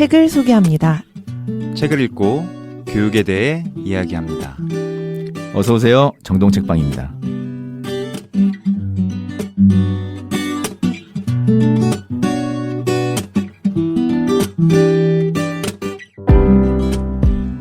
책을 소개합니다. 책을 읽고 교육에 대해 이야기합니다. 어서 오세요. 정동책방입니다.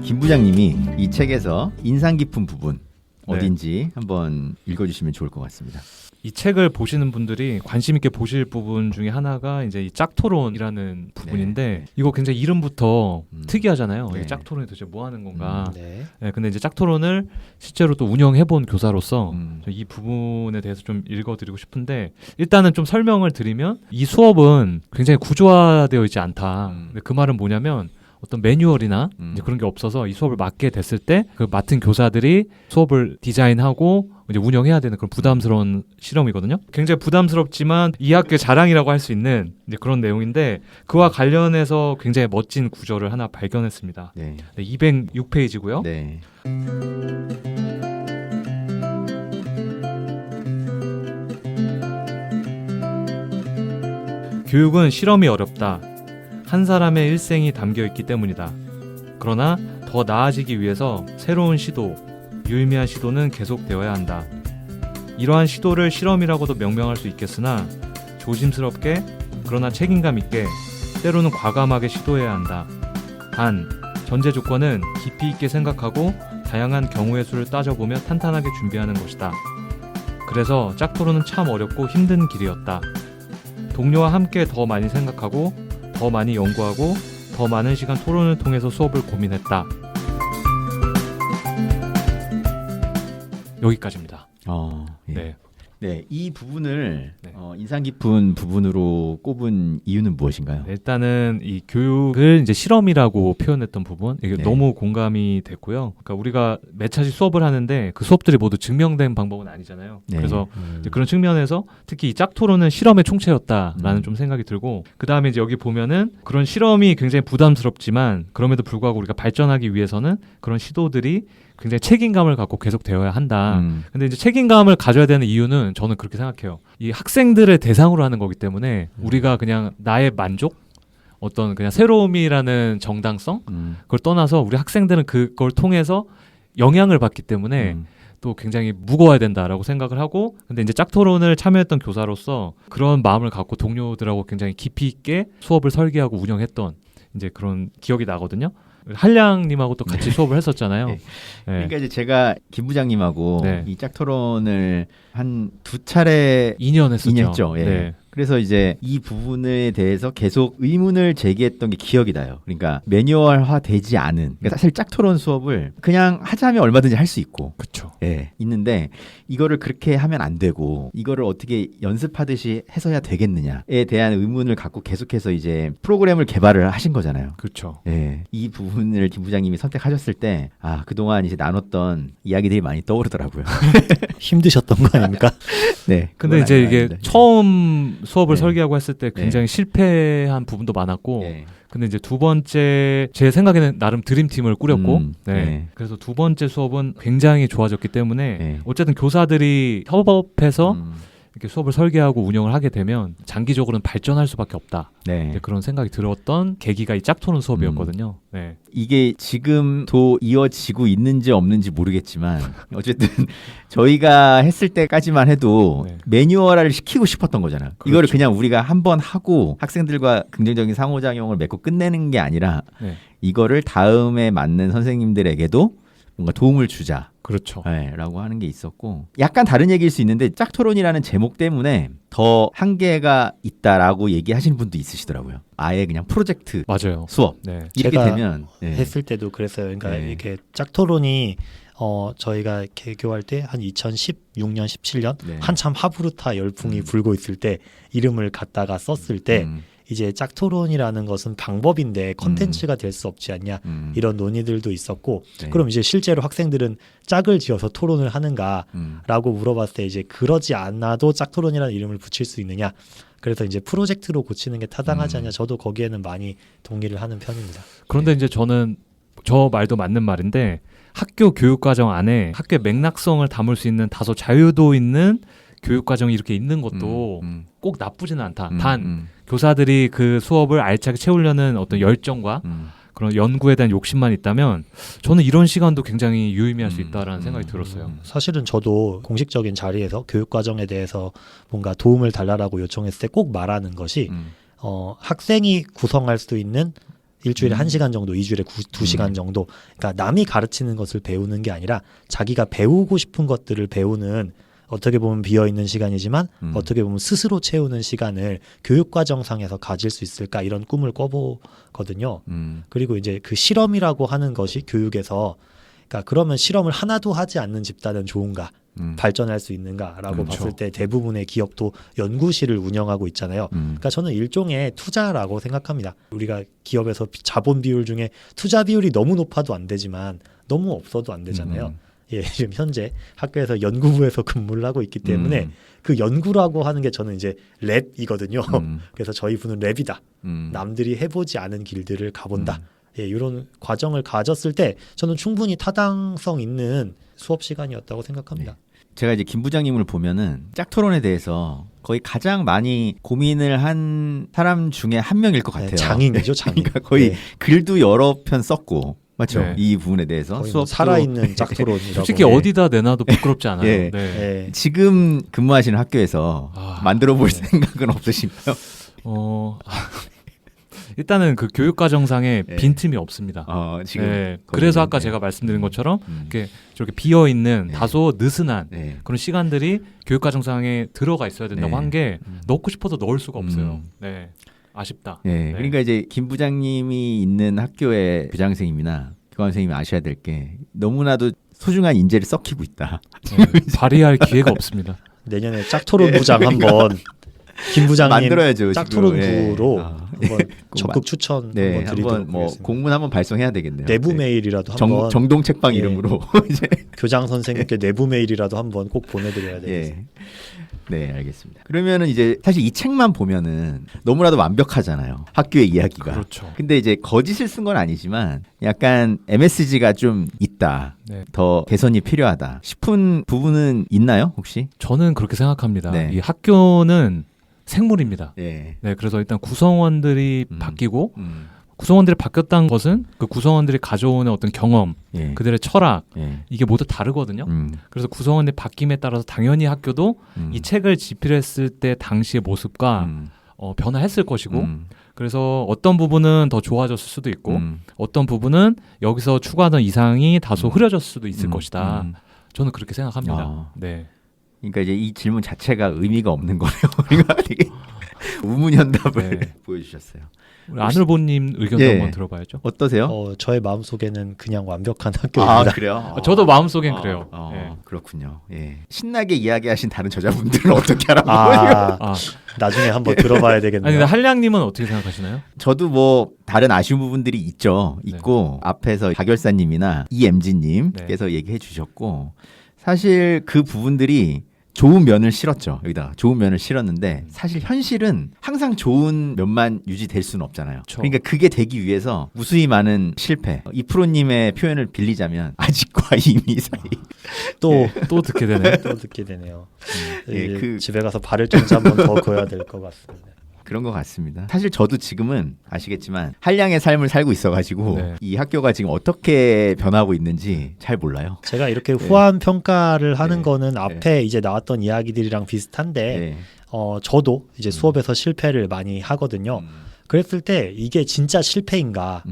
김 부장님이 이 책에서 인상 깊은 부분 어딘지 한번 읽어주시면 좋을 것 같습니다. 이 책을 보시는 분들이 관심 있게 보실 부분 중에 하나가 이제 이 짝토론이라는 부분인데 이거 굉장히 이름부터 특이하잖아요. 네. 이 짝토론이 도대체 뭐 하는 건가? 네. 네, 근데 이제 짝토론을 실제로 또 운영해본 교사로서 음. 이 부분에 대해서 좀 읽어드리고 싶은데 일단은 좀 설명을 드리면 이 수업은 굉장히 구조화되어 있지 않다. 근데 그 말은 뭐냐면 어떤 매뉴얼이나 이제 그런 게 없어서 이 수업을 맡게 됐을 때 그 맡은 교사들이 수업을 디자인하고 이제 운영해야 되는 그런 부담스러운 실험이거든요. 굉장히 부담스럽지만 이 학교의 자랑이라고 할 수 있는 이제 그런 내용인데 그와 관련해서 굉장히 멋진 구조를 하나 발견했습니다. 네. 206페이지고요. 네. 교육은 실험이 어렵다. 한 사람의 일생이 담겨 있기 때문이다. 그러나 더 나아지기 위해서 새로운 시도, 유의미한 시도는 계속되어야 한다. 이러한 시도를 실험이라고도 명명할 수 있겠으나 조심스럽게 그러나 책임감 있게 때로는 과감하게 시도해야 한다. 단, 전제 조건은 깊이 있게 생각하고 다양한 경우의 수를 따져보며 탄탄하게 준비하는 것이다. 그래서 짝토론은 참 어렵고 힘든 길이었다. 동료와 함께 더 많이 생각하고 더 많이 연구하고 더 많은 시간 토론을 통해서 수업을 고민했다. 여기까지입니다. 예. 네. 네, 이 부분을 네. 인상 깊은 부분으로 꼽은 이유는 무엇인가요? 일단은 이 교육을 이제 실험이라고 표현했던 부분 이게 네. 너무 공감이 됐고요. 그러니까 우리가 몇 차례 수업을 하는데 그 수업들이 모두 증명된 방법은 아니잖아요. 네. 그래서 이제 그런 측면에서 특히 이 짝토론은 실험의 총체였다라는 좀 생각이 들고 그 다음에 이제 여기 보면은 그런 실험이 굉장히 부담스럽지만 그럼에도 불구하고 우리가 발전하기 위해서는 그런 시도들이 굉장히 책임감을 갖고 계속 되어야 한다. 근데 이제 책임감을 가져야 되는 이유는 저는 그렇게 생각해요. 이 학생들을 대상으로 하는 거기 때문에 우리가 그냥 나의 만족? 어떤 그냥 새로움이라는 정당성? 그걸 떠나서 우리 학생들은 그걸 통해서 영향을 받기 때문에 또 굉장히 무거워야 된다라고 생각을 하고 근데 이제 짝토론을 참여했던 교사로서 그런 마음을 갖고 동료들하고 굉장히 깊이 있게 수업을 설계하고 운영했던 이제 그런 기억이 나거든요. 한량님하고 또 같이 수업을 했었잖아요. 네. 네. 그러니까 이제 제가 김 부장님하고 네. 이 짝토론을 한 2차례 2년 했었죠. 2년 했죠. 예. 네. 그래서 이제 이 부분에 대해서 계속 의문을 제기했던 게 기억이 나요. 그러니까 매뉴얼화 되지 않은 그러니까 사실 짝토론 수업을 그냥 하자면 얼마든지 할 수 있고 그렇죠. 예, 있는데 이거를 그렇게 하면 안 되고 이거를 어떻게 연습하듯이 해서야 되겠느냐에 대한 의문을 갖고 계속해서 이제 프로그램을 개발을 하신 거잖아요. 그렇죠. 예, 이 부분을 김 부장님이 선택하셨을 때 그동안 이제 나눴던 이야기들이 많이 떠오르더라고요. 힘드셨던 거 아닙니까? 네. 근데 그건 이제 아니긴 이게 한데. 처음 수업을 네. 설계하고 했을 때 굉장히 네. 실패한 부분도 많았고 예. 근데 이제 두 번째 제 생각에는 나름 드림팀을 꾸렸고 네. 네. 그래서 두 번째 수업은 굉장히 좋아졌기 때문에 네. 어쨌든 교사들이 협업해서 음, 이렇게 수업을 설계하고 운영을 하게 되면 장기적으로는 발전할 수밖에 없다. 네. 이제 그런 생각이 들었던 계기가 이 짝토론 수업이었거든요. 네. 이게 지금도 이어지고 있는지 없는지 모르겠지만 어쨌든 저희가 했을 때까지만 해도 네. 매뉴얼화를 시키고 싶었던 거잖아요. 그렇죠. 이거를 그냥 우리가 한번 하고 학생들과 긍정적인 상호작용을 맺고 끝내는 게 아니라 네. 이거를 다음에 맞는 선생님들에게도 뭔가 도움을 주자. 그렇죠. 네, 라고 하는 게 있었고 약간 다른 얘기일 수 있는데 짝토론이라는 제목 때문에 더 한계가 있다라고 얘기하시는 분도 있으시더라고요. 아예 그냥 프로젝트 맞아요. 수업 네. 이렇게 제가 되면 네. 했을 때도 그랬어요. 그러니까 네. 이렇게 짝토론이 저희가 개교할 때 한 2016년, 17년 네. 한참 하부르타 열풍이 불고 있을 때 이름을 갖다가 썼을 때 이제 짝토론이라는 것은 방법인데 컨텐츠가 될 수 없지 않냐 이런 논의들도 있었고 네. 그럼 이제 실제로 학생들은 짝을 지어서 토론을 하는가라고 물어봤을 때 이제 그러지 않아도 짝토론이라는 이름을 붙일 수 있느냐 그래서 이제 프로젝트로 고치는 게 타당하지 않냐 저도 거기에는 많이 동의를 하는 편입니다. 그런데 이제 저는 저 말도 맞는 말인데 학교 교육과정 안에 학교의 맥락성을 담을 수 있는 다소 자유도 있는 교육 과정이 이렇게 있는 것도 꼭 나쁘지는 않다. 단 교사들이 그 수업을 알차게 채우려는 어떤 열정과 그런 연구에 대한 욕심만 있다면 저는 이런 시간도 굉장히 유의미할 수 있다라는 생각이 들었어요. 사실은 저도 공식적인 자리에서 교육 과정에 대해서 뭔가 도움을 달라고 요청했을 때 꼭 말하는 것이 학생이 구성할 수 있는 일주일에 1시간 정도, 2주일에 2시간 정도. 그러니까 남이 가르치는 것을 배우는 게 아니라 자기가 배우고 싶은 것들을 배우는 어떻게 보면 비어있는 시간이지만 어떻게 보면 스스로 채우는 시간을 교육과정상에서 가질 수 있을까 이런 꿈을 꿔보거든요. 그리고 이제 그 실험이라고 하는 것이 교육에서 그러니까 그러면 실험을 하나도 하지 않는 집단은 좋은가? 발전할 수 있는가라고 그렇죠. 봤을 때 대부분의 기업도 연구실을 운영하고 있잖아요. 그러니까 저는 일종의 투자라고 생각합니다. 우리가 기업에서 자본 비율 중에 투자 비율이 너무 높아도 안 되지만 너무 없어도 안 되잖아요. 예, 지금 현재 학교에서 연구부에서 근무를 하고 있기 때문에 그 연구라고 하는 게 저는 이제 랩이거든요. 그래서 저희 분은 랩이다. 남들이 해보지 않은 길들을 가본다. 예, 이런 과정을 가졌을 때 저는 충분히 타당성 있는 수업 시간이었다고 생각합니다. 제가 이제 김 부장님을 보면은 짝토론에 대해서 거의 가장 많이 고민을 한 사람 중에 한 명일 것 같아요. 네, 장인이죠, 장인. 그러니까 거의 네. 글도 여러 편 썼고 맞죠? 네. 이 부분에 대해서 거의 뭐 수업도 살아있는 짝토론이라고. 솔직히 네. 어디다 내놔도 부끄럽지 않아요. 예. 네. 예. 지금 근무하시는 학교에서 만들어 볼 네. 생각은 없으신가요? 일단은 그 교육과정상에 네. 빈틈이 없습니다. 지금 네. 거기는, 그래서 아까 네. 제가 말씀드린 것처럼 음. 이렇게 저렇게 비어 있는 네. 다소 느슨한 네. 그런 시간들이 교육과정상에 들어가 있어야 된다고 네. 한 게 넣고 싶어도 넣을 수가 없어요. 음. 네. 아쉽다. 예, 네. 그러니까 이제 김 부장님이 있는 학교의 교장 선생님이나 교관 선생님이 아셔야 될 게 너무나도 소중한 인재를 썩히고 있다. 네. 발휘할 기회가 없습니다. 내년에 짝토론 부장 한번 김 부장님 만들어야죠. 짝토론부로 지금. 한번 적극 추천 네, 한번 드리도록 한번 뭐 하겠습니다. 공문 한번 발송해야 되겠네요. 내부 네. 메일이라도 한번 정동 책방 예. 이름으로 이제 교장 선생님께 내부 메일이라도 한번 꼭 보내드려야 되겠습니다. 예. 네, 알겠습니다. 그러면은 이제 사실 이 책만 보면은 너무나도 완벽하잖아요. 학교의 이야기가. 그렇죠. 근데 이제 거짓을 쓴 건 아니지만 약간 MSG가 좀 있다. 네. 더 개선이 필요하다 싶은 부분은 있나요, 혹시? 저는 그렇게 생각합니다. 네. 이 학교는 생물입니다. 예. 네, 그래서 일단 구성원들이 음. 바뀌고 구성원들이 바뀌었다는 것은 그 구성원들이 가져오는 어떤 경험, 예. 그들의 철학 예. 이게 모두 다르거든요. 그래서 구성원들이 바뀜에 따라서 당연히 학교도 이 책을 집필했을 때 당시의 모습과 변화했을 것이고 그래서 어떤 부분은 더 좋아졌을 수도 있고 어떤 부분은 여기서 추구하던 이상이 다소 흐려졌을 수도 있을 것이다. 저는 그렇게 생각합니다. 아. 네. 그러니까 이제 이 질문 자체가 의미가 없는 거네요. 그러니까 되게 우문현답을 네. 보여주셨어요. 우리 안을보님 의견도 예. 한번 들어봐야죠. 어떠세요? 저의 마음속에는 그냥 완벽한 아, 학교입니다. 그래요? 저도 마음속엔 그래요. 예. 그렇군요. 예. 신나게 이야기하신 다른 저자분들은 어떻게 하라고? 아, 나중에 한번 들어봐야 되겠네요. 아니 근데 한량님은 어떻게 생각하시나요? 저도 뭐 다른 아쉬운 부분들이 있죠. 네. 있고 앞에서 박열사님이나 이엠지님께서 얘기해 주셨고 사실 그 부분들이 좋은 면을 실었죠. 여기다가 좋은 면을 실었는데 사실 현실은 항상 좋은 면만 유지될 수는 없잖아요. 그렇죠. 그러니까 그게 되기 위해서 무수히 많은 실패. 이 프로님의 표현을 빌리자면 아직과 이미 사이. 또 듣게 되네. 또 듣게 되네요. 예, 이제 집에 가서 발을 좀 한번 더 그어야 될 것 같습니다. 그런 것 같습니다. 사실 저도 지금은 아시겠지만 한량의 삶을 살고 있어가지고 네. 이 학교가 지금 어떻게 변하고 있는지 잘 몰라요. 제가 이렇게 후한 평가를 하는 네. 거는 앞에 이제 나왔던 이야기들이랑 비슷한데 네. 저도 이제 수업에서 실패를 많이 하거든요. 그랬을 때 이게 진짜 실패인가?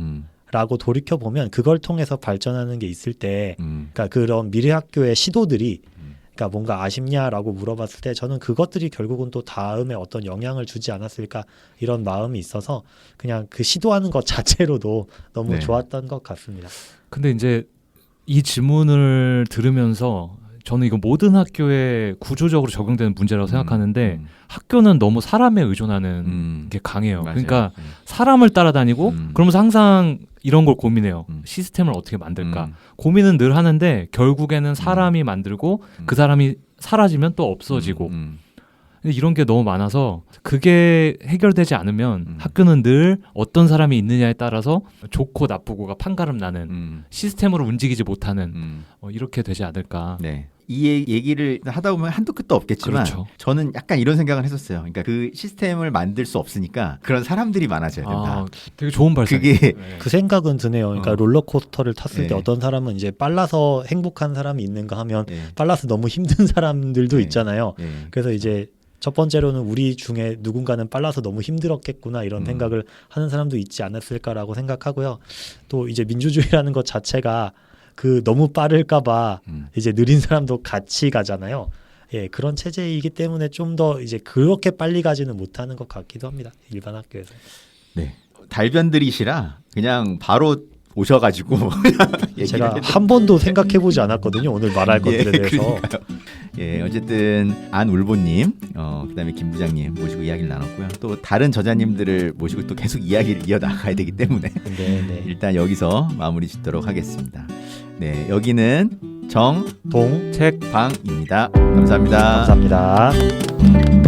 라고 돌이켜 보면 그걸 통해서 발전하는 게 있을 때, 그러니까 그런 미래 학교의 시도들이, 그러니까 뭔가 아쉽냐라고 물어봤을 때 저는 그것들이 결국은 또 다음에 어떤 영향을 주지 않았을까 이런 마음이 있어서 그냥 그 시도하는 것 자체로도 너무 네. 좋았던 것 같습니다. 근데 이제 이 질문을 들으면서 저는 이거 모든 학교에 구조적으로 적용되는 문제라고 생각하는데 학교는 너무 사람에 의존하는 게 강해요. 맞아요. 그러니까 사람을 따라다니고 그러면서 항상 이런 걸 고민해요. 음. 시스템을 어떻게 만들까? 고민은 늘 하는데 결국에는 사람이 만들고 그 사람이 사라지면 또 없어지고 근데 이런 게 너무 많아서 그게 해결되지 않으면 음. 학교는 늘 어떤 사람이 있느냐에 따라서 좋고 나쁘고가 판가름 나는 시스템으로 움직이지 못하는 이렇게 되지 않을까. 네. 이 얘기를 하다 보면 한도 끝도 없겠지만 그렇죠. 저는 약간 이런 생각을 했었어요. 그러니까 그 시스템을 만들 수 없으니까 그런 사람들이 많아져야 된다. 되게 좋은 발상이에요. 그게 네. 그 생각은 드네요. 그러니까 롤러코스터를 탔을 때 네. 어떤 사람은 이제 빨라서 행복한 사람이 있는가 하면 예. 빨라서 너무 힘든 사람들도 네. 있잖아요. 예. 그래서 이제 첫 번째로는 우리 중에 누군가는 빨라서 너무 힘들었겠구나 이런 생각을 하는 사람도 있지 않았을까라고 생각하고요. 또 이제 민주주의라는 것 자체가 그 너무 빠를까봐 이제 느린 사람도 같이 가잖아요. 예, 그런 체제이기 때문에 좀 더 이제 그렇게 빨리 가지는 못하는 것 같기도 합니다. 일반 학교에서. 네. 달변들이시라 그냥 바로 오셔가지고 제가 한 번도 생각해보지 않았거든요. 오늘 말할 것들에 대해서. 그러니까요. 예, 어쨌든 안울보님, 그다음에 김 부장님 모시고 이야기를 나눴고요. 또 다른 저자님들을 모시고 또 계속 이야기를 이어나가야 되기 때문에 네. 일단 여기서 마무리 짓도록 하겠습니다. 네, 여기는 동, 책방입니다. 감사합니다. 감사합니다.